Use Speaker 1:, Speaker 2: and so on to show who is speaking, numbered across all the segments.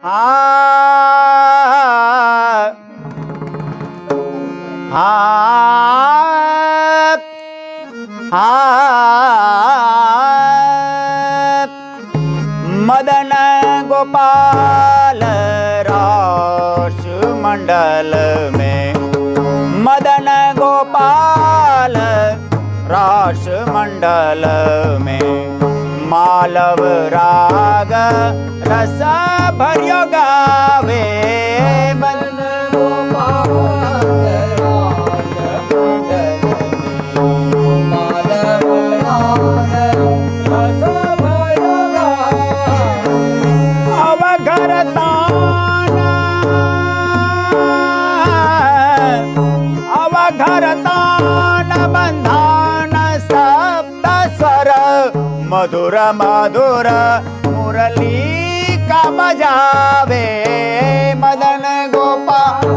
Speaker 1: आ आ आ मदन गोपाल रास मंडल में, मदन गोपाल रास मंडल में, मालव राग रस भर्यो गावे। मदन गोपाल रास मंडल में, मालव राग रस भर्यो गावे। अवघर तान, अवघर तान बंधान सप्त स्वर, मधुर मधुर मुरली का बजावे। मदन गोपाल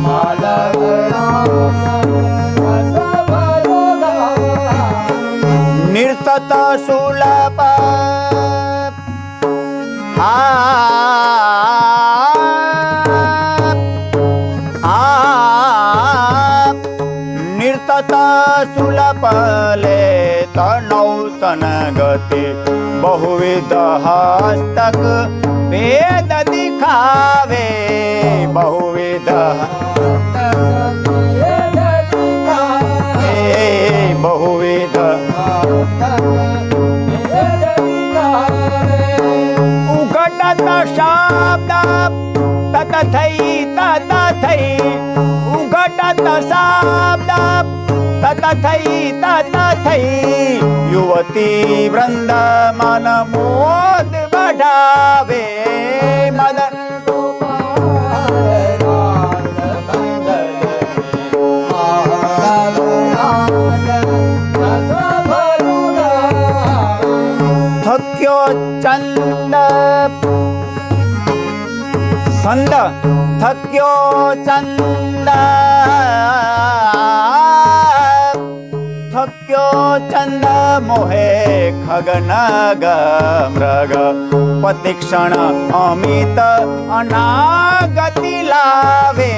Speaker 1: मालव निर्तत सुलभ निर्तत सुलपले तनौतन गति, बहुविध हस्तक वेद दिखावे। बहुविध बहुविध उघटत शब्द ततथै ततथै, उघटत शब्द ततथै ततथै, युवती वृंद मन मोद बढ़ावे। मदन थक्यो चंद संद, थक्यो चंद, थक्यो चंद मोहे खगनग मृग, प्रतिक्षण अमित अनागति लावे।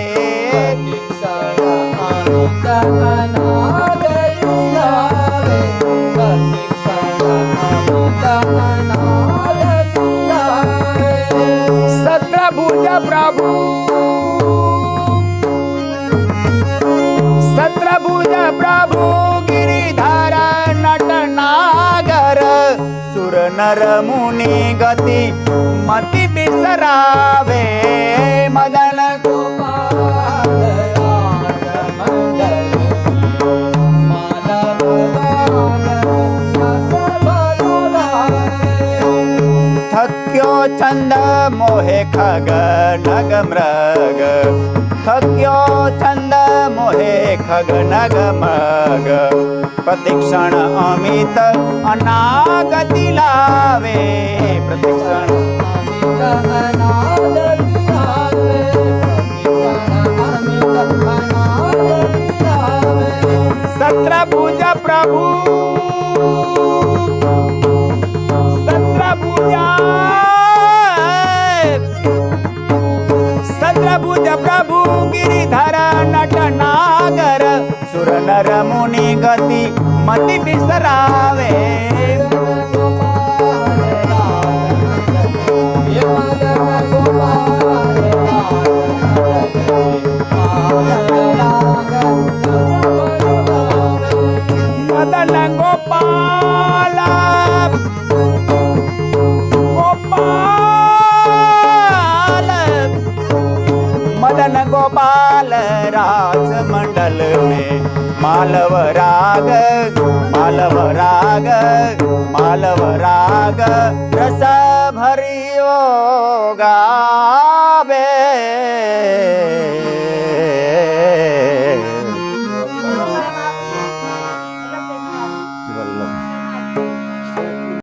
Speaker 1: सत्रभुज प्रभु, सत्रभुज प्रभु गिरिधर नटनागर, सुर नर मुनि गति मति बिसरावे। मदन गोपाल थक्यो चंद मोहे खगनग मृग, थक्यो चंद मोहे खगनग मृग, प्रतिक्षण अमित अनागति लावे। प्रतिक्षण अनागति लावे, सत्रभुज प्रभु, सत्रभुज प्रभु गिरिधर नटनागर, सुर नर मुनि गति मति बिसरावे। मदन गोपाल मदन गोपाल रास मंडल में, मालव राग मालव राग मालव राग रस भरियो गा।